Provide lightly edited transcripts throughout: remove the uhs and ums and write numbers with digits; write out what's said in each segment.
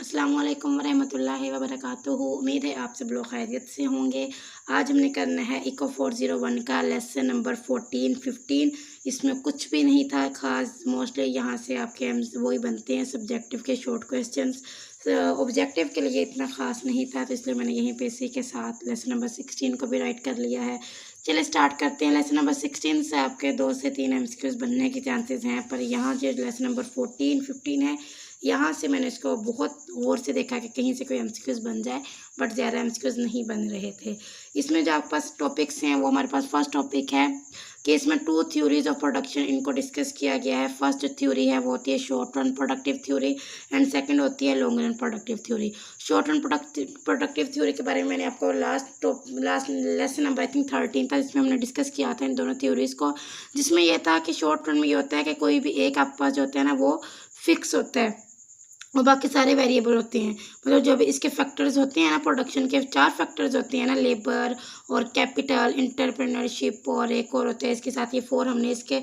अस्सलाम वालेकुम वरहमतुल्लाहि वबरकातुहू। उम्मीद है आप सब लोग खैरियत से होंगे। आज हमने करना है इको 401 का लेसन नंबर 14, 15। इसमें कुछ भी नहीं था ख़ास। मोस्टली यहाँ से आपके वही बनते हैं सब्जेक्टिव के शॉर्ट क्वेश्चंस। ऑब्जेक्टिव के लिए इतना ख़ास नहीं था, तो इसलिए मैंने यहीं पे इसी के साथ लेसन नंबर 16 को भी राइट कर लिया है। चलिए स्टार्ट करते हैं। लेसन नंबर 16 से आपके 2 से 3 एमसीक्यूज़ बनने के चांसेस हैं, पर यहाँ जो लेसन नंबर 14, 15 है, यहाँ से मैंने इसको बहुत गौर से देखा कि कहीं से कोई एमसीक्यूज़ बन जाए, बट ज़्यादा एमसीक्यूज़ नहीं बन रहे थे। इसमें जो आपके पास टॉपिक्स हैं वो हमारे पास फर्स्ट टॉपिक है कि इसमें 2 थ्योरीज ऑफ प्रोडक्शन इनको डिस्कस किया गया है। फर्स्ट जो थ्योरी है वो होती है short run productive theory and second होती है long run productive theory. Short run productive theory के बारे में मैंने आपको last lesson number I think 13 था, जिसमें हमने डिस्कस किया था इन दोनों थ्योरीज़ को, जिसमें यह था कि शॉर्ट रन में ये होता है कि कोई भी एक आपके पास जो होता है ना वो फिक्स होता है और बाकी सारे वेरिएबल होते हैं। मतलब जो भी इसके फैक्टर्स होते हैं ना, प्रोडक्शन के 4 फैक्टर्स होते हैं ना, लेबर और कैपिटल, एंटरप्रेन्योरशिप और एक और होता है इसके साथ, ये 4 हमने इसके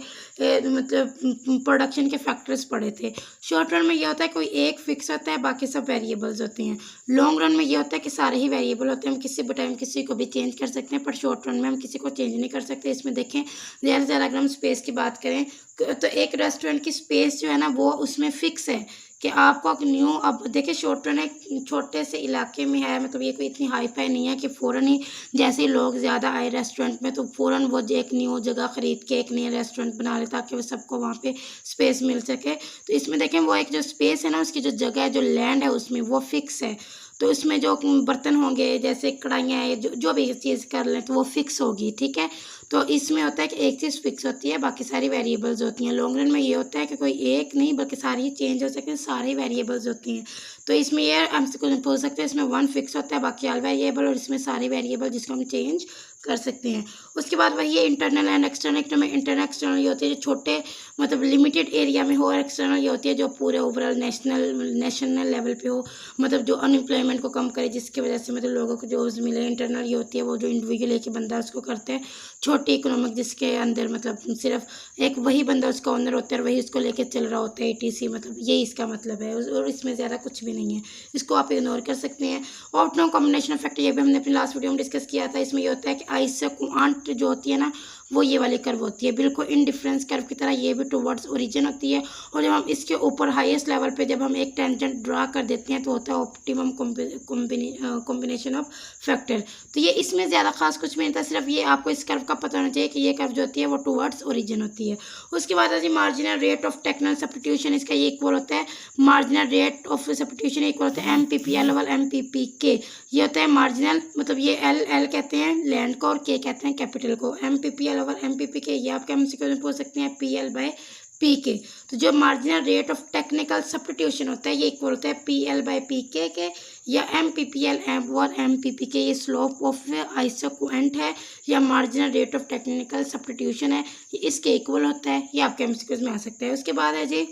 मतलब प्रोडक्शन के फैक्टर्स पढ़े थे। शॉर्ट रन में ये होता है कोई एक फिक्स होता है, बाकी सब वेरिएबल्स होते हैं। लॉन्ग रन में ये होता है कि सारे ही वेरिएबल होते हैं, हम किसी भी टाइम किसी को भी चेंज कर सकते हैं, पर शॉर्ट रन में हम किसी को चेंज नहीं कर सकते। इसमें देखें ज़्यादा से ज़्यादा अगर हम स्पेस की बात करें तो एक रेस्टोरेंट की स्पेस जो है ना वो उसमें फ़िक्स है कि आपको न्यू, अब देखिए शॉर्ट रन एक छोटे से इलाके में है, मतलब ये कोई इतनी हाई फाई नहीं है कि फ़ौरन ही जैसे ही लोग ज़्यादा आए रेस्टोरेंट में तो फ़ौरन वो एक न्यू जगह ख़रीद के एक नया रेस्टोरेंट बना ले ताकि वो सबको वहाँ पे स्पेस मिल सके। तो इसमें देखें वो एक जो स्पेस है ना, उसकी जो जगह है, जो लैंड है उसमें वो फिक्स है। तो इसमें जो बर्तन होंगे जैसे कढ़ाइयाँ है, जो भी चीज़ कर लें तो वो फिक्स होगी, ठीक है। तो इसमें होता है कि एक चीज़ फिक्स होती है, बाकी सारी वेरिएबल्स होती हैं। लॉन्ग रन में ये होता है कि कोई एक नहीं बल्कि सारी ही चेंज हो सकते हैं, सारी वेरिएबल्स होती हैं। तो इसमें ये हमसे कुछ बोल सकते हैं, इसमें 1 फिक्स होता है, बाकी ऑल वेरिएबल, और इसमें सारी वेरिएबल जिसको हम चेंज कर सकते हैं। उसके बाद वही है इंटरनल एंड एक्सटर्नल। में इंटरनल एक्सटर्नल ये होती है जो छोटे मतलब लिमिटेड एरिया में हो, और एक्सटर्नल ये होती है जो पूरे ओवरऑल नेशनल लेवल पे हो, मतलब जो अनएम्प्लॉयमेंट को कम करे, जिसकी वजह से मतलब लोगों को जॉब्स मिले। इंटरनल ये होती है वो जो इंडिविजुअल एक ही बंदा उसको करते हैं, छोटी इकोनॉमिक जिसके अंदर मतलब सिर्फ एक वही बंदा उसका ओनर होता है और वही उसको लेके चल रहा होता है, ETC, मतलब यही इसका मतलब है, और इसमें ज़्यादा कुछ भी नहीं है, इसको आप इग्नोर कर सकते हैं। ऑप्टिमम कॉम्बिनेशन ऑफ फैक्टर ये भी हमने अपनी लास्ट वीडियो में डिस्कस किया था। इसमें ये होता है कि आइसोक्वांट जो होती है ना वो ये वाली कर्व होती है, बिल्कुल इंडिफरेंस कर्व की तरह, ये भी टुवर्ड्स ओरिजिन होती है। और जब हम इसके ऊपर हाईएस्ट लेवल पे जब हम एक टेंजेंट ड्रा कर देते हैं तो होता है ऑप्टिमम कॉम्बिनेशन ऑफ फैक्टर। तो ये इसमें ज़्यादा खास कुछ नहीं था, सिर्फ ये आपको इस कर्व का पता होना चाहिए कि ये कर्व जो होती है वो टुवर्ड्स ओरिजिन होती है। उसके बाद है जी marginal rate of technical substitution, इसका ये इक्वल होता है marginal rate of substitution equal होता है MPPL ओवर MPPK। ये होता है मार्जिनल, मतलब ये L कहते हैं लैंड को और K कहते हैं कैपिटल को। MPPL ओवर MPPK ये आप MCQ में पूछ सकते हैं PL/PK। तो जो marginal rate of technical substitution होता है ये इक्वल होता है PL/PK के, या MPPL ओवर MPPK ये स्लोप ऑफ आइसोक्वांट है, या marginal rate of technical substitution है, ये इसके इक्वल होता है। ये आपके MCQ में आ सकता है। उसके बाद है जी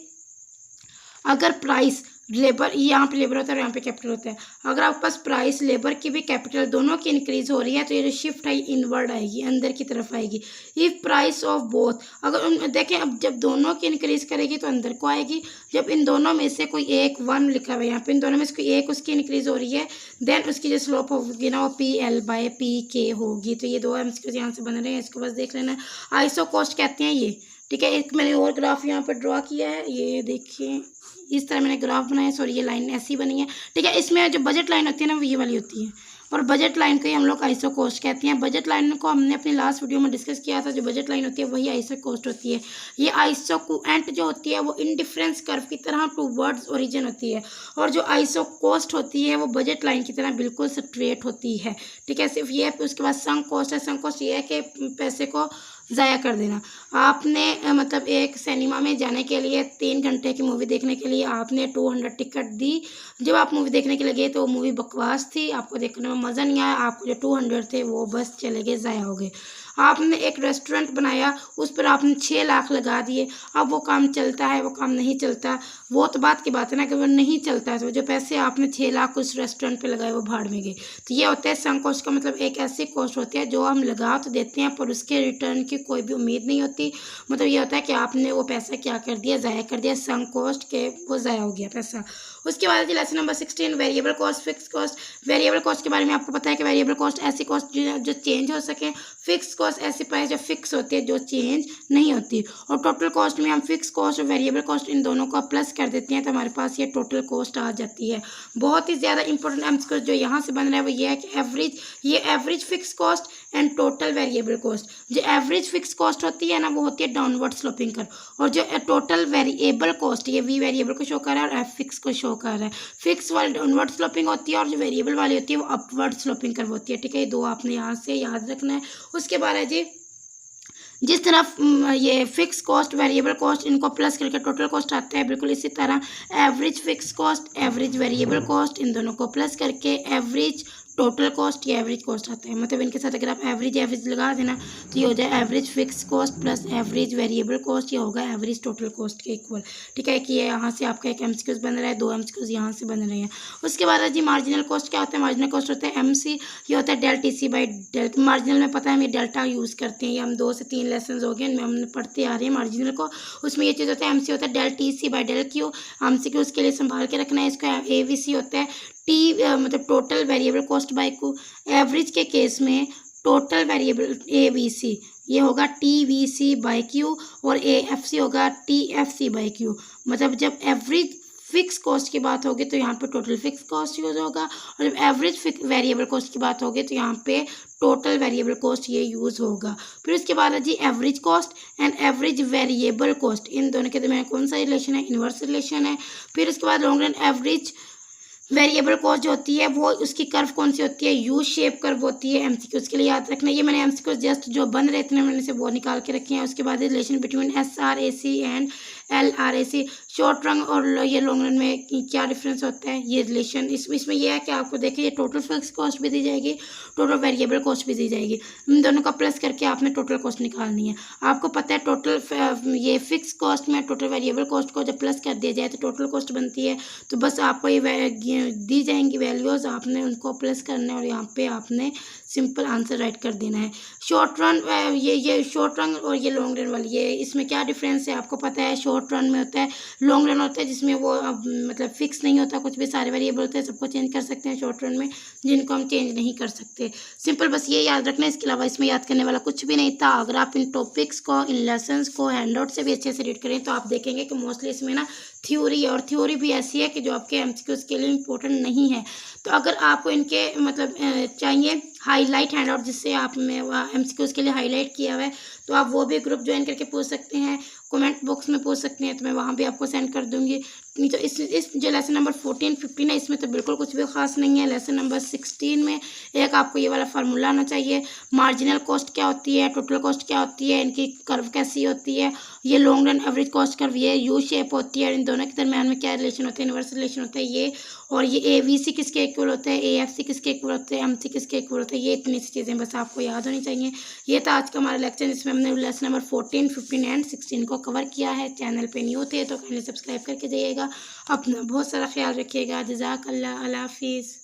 अगर प्राइस लेबर, यहाँ पे लेबर होता है और यहाँ पे कैपिटल होता है, अगर आपके पास प्राइस लेबर की भी कैपिटल दोनों की इंक्रीज हो रही है तो ये जो शिफ्ट है इनवर्ड आएगी, अंदर की तरफ आएगी। इफ प्राइस ऑफ बोथ, अगर देखें अब जब दोनों की इंक्रीज करेगी तो अंदर को आएगी, जब इन दोनों में से कोई एक 1 लिखा हुआ है यहाँ पे, इन दोनों में से कोई एक उसकी इंक्रीज हो रही है, देन उसकी जो स्लोप होगी ना वो PL/PK होगी। तो ये 2 MCQ यहाँ से बन रहे हैं, इसको बस देख लेना। आइसो कॉस्ट कहते हैं ये, ठीक है। एक मैंने और ग्राफ यहाँ पर ड्रॉ किया है, ये देखिए इस तरह मैंने ग्राफ बनाया, सॉरी ये लाइन ऐसी बनी है, ठीक है। इसमें जो बजट लाइन होती है ना वो ये वाली होती है, और बजट लाइन को ही हम लोग आइसो कॉस्ट कहते हैं। बजट लाइन को हमने अपनी लास्ट वीडियो में डिस्कस किया था, जो बजट लाइन होती है वही आइसो कॉस्ट होती है। ये आइसोक्वांट जो होती है वो इंडिफरेंस कर्व की तरह टुवर्ड्स ओरिजिन होती है, और जो आइसो कॉस्ट होती है वो बजट लाइन की तरह बिल्कुल स्ट्रेट होती है, ठीक है। सिर्फ ये उसके बाद संक कॉस्ट है। संक कॉस्ट ये है कि पैसे को ज़ाया कर देना। आपने मतलब एक सिनेमा में जाने के लिए 3 घंटे की मूवी देखने के लिए आपने 200 टिकट दी, जब आप मूवी देखने के लिए गए तो वो मूवी बकवास थी, आपको देखने में मज़ा नहीं आया, आपको जो 200 थे वो बस चले गए, ज़ाया हो गए। आपने एक रेस्टोरेंट बनाया, उस पर आपने 6 लाख लगा दिए, अब वो काम चलता है वो काम नहीं चलता, वो तो बात की बात है ना कि वो नहीं चलता है, तो जो पैसे आपने 6 लाख उस रेस्टोरेंट पे लगाए वो भाड़ में गए। तो ये होता है संक कॉस्ट का मतलब, एक ऐसी कॉस्ट होती है जो हम लगा तो देते हैं पर उसके रिटर्न की कोई भी उम्मीद नहीं होती। मतलब ये होता है कि आपने वो पैसा क्या कर दिया, ज़ाया कर दिया, संक कॉस्ट के वो ज़ाया हो गया पैसा। उसके बाद जी lesson number 16 variable cost fix cost. Variable cost के बारे में आपको पता है कि वेरिएबल कॉस्ट ऐसी कॉस्ट जो चेंज हो सके, फिक्स कॉस्ट ऐसी प्राइस जो फिक्स होती है जो चेंज नहीं होती। और टोटल कॉस्ट में हम फिक्स कॉस्ट और वेरिएबल कॉस्ट इन दोनों को प्लस कर देते हैं तो हमारे पास ये टोटल कॉस्ट आ जाती है। बहुत ही ज़्यादा इंपॉर्टेंट एमसीक्यू जो यहाँ से बन रहा है वो ये है कि average fix cost and total variable cost. जो एवरेज फिक्स कॉस्ट होती है ना वो होती है डाउनवर्ड स्लोपिंग कर, और जो टोटल वेरिएबल कॉस्ट ये वी वेरिएबल को शो कर रहा है और एफ फिक्स को शो कर रहा है। फिक्स वाली डाउनवर्ड स्लोपिंग होती है और जो वेरिएबल वाली होती है वो अपवर्ड स्लोपिंग कर होती है। ठीक है, ये दो आपने यहाँ से याद रखना है। उसके बाद है जी जिस तरफ ये फिक्स कॉस्ट वेरिएबल कॉस्ट इनको प्लस करके टोटल कॉस्ट आता है, बिल्कुल इसी तरह average fix cost average variable cost इन दोनों को प्लस करके एवरेज टोटल कॉस्ट या एवरेज कॉस्ट आता है। मतलब इनके साथ अगर आप एवरेज लगा देना तो ये हो जाए average fix cost plus average variable cost, ये होगा एवरेज टोटल कॉस्ट के इक्वल। ठीक है कि ये यहाँ से आपका एक एमसीक्यूज बन रहा है, दो एमसीक्यूज यहाँ से बन रहे हैं। उसके बाद जी मार्जिनल कॉस्ट क्या होता है? मार्जिनल कॉस्ट होता है एमसी, ये होता है del TC by del. Marginal में पता है हम ये डेल्टा यूज़ करते हैं, ये हम 2 से 3 लेसन हो गए इनमें हमने पढ़ते आ रहे हैं मार्जिनल को। उसमें ये चीज़ होता है एमसी होता है del TC by del Q. MCQ उसके लिए संभाल के रखना है। इसका एवीसी होता है मतलब total variable cost by Q. Average के केस में टोटल वेरिएबल एवीसी ये होगा टीवीसी बाय क्यू और एएफसी होगा टीएफसी बाय क्यू। मतलब जब एवरेज फिक्स कॉस्ट की बात होगी तो यहाँ पे टोटल फिक्स कॉस्ट यूज होगा, और जब एवरेज वेरिएबल कॉस्ट की बात होगी तो यहाँ पे टोटल वेरिएबल कॉस्ट ये यूज़ होगा। फिर उसके बाद है जी average cost and average variable cost, इन दोनों के दरमियान कौन सा रिलेशन है? इन्वर्स रिलेशन है। फिर उसके बाद long run average variable cost जो होती है वो उसकी कर्व कौन सी होती है? यू शेप कर्व होती है। एमसीक्यूज के लिए याद रखना, ये मैंने एमसीक्यूज जस्ट जो बन रहे थे मैंने से वो निकाल के रखे हैं। उसके बाद relation between SRAC and LRAC, short run और ये लॉन्ग रन में क्या डिफरेंस होता है? ये रिलेशन इसमें यह है कि आपको देखिए ये टोटल फिक्स कॉस्ट भी दी जाएगी, टोटल वेरिएबल कॉस्ट भी दी जाएगी। इन दोनों का प्लस करके आपने टोटल कॉस्ट निकालनी है। आपको पता है टोटल ये फिक्स कॉस्ट में टोटल वेरिएबल कॉस्ट को जब प्लस कर दिया जाए तो टोटल कॉस्ट बनती है। तो बस आपको ये दी जाएंगी वैल्यूज़, आपने उनको प्लस करना है और यहाँ पे आपने सिंपल आंसर राइट कर देना है। शॉर्ट रन ये शॉर्ट रन और ये लॉन्ग रन वाली ये इसमें क्या डिफरेंस है आपको पता है? शॉर्ट रन में होता है, लॉन्ग रन होता है जिसमें वो मतलब फिक्स नहीं होता, कुछ भी सारे वेरिएबल होते हैं, सबको चेंज कर सकते हैं। शॉर्ट रन में जिनको हम चेंज नहीं कर सकते। सिंपल बस ये याद रखना है, इसके अलावा इसमें याद करने वाला कुछ भी नहीं था। अगर आप इन टॉपिक्स को इन लेसन्स को हैंडआउट से भी अच्छे से रीड करें तो आप देखेंगे कि मोस्टली इसमें ना थ्योरी और थ्योरी भी ऐसी है कि जो आपके एमसीक्यूज के लिए इम्पोर्टेंट नहीं है। तो अगर आपको इनके मतलब चाहिए हाईलाइट हैंडआउट जिससे आप में एमसीक्यूज के लिए हाईलाइट किया हुआ है तो आप वो भी ग्रुप ज्वाइन करके पूछ सकते हैं, कमेंट बॉक्स में पूछ सकते हैं, तो मैं वहाँ भी आपको सेंड कर दूँगी। नहीं तो इस जो लेसन नंबर 14, 15 है इसमें तो बिल्कुल कुछ भी खास नहीं है। लेसन नंबर 16 में एक आपको ये वाला फार्मूला आना चाहिए, मार्जिनल कॉस्ट क्या होती है, टोटल कॉस्ट क्या होती है, इनकी कर्व कैसी होती है, ये long run average cost curve ये यू शेप होती है, इन दोनों के दरमियान में क्या रिलेशन होता है? इन्वर्स रिलेशन होता है ये। और ये एवीसी किसके इक्वल होता है, एएफसी किसके इक्वल होते हैं, एमसी किसके इक्वल होता है। ये इतनी सी चीज़ें बस आपको याद होनी चाहिए। ये था आज का हमारा लेक्चर जिसमें हमने लेसन नंबर 14, 15 एंड 16 को कवर किया है। चैनल पे न्यू थे तो काइंडली सब्सक्राइब करके जाइएगा। अपना बहुत सारा ख्याल रखिएगा। जज़ाकल्लाह, अल्लाह हाफिज़।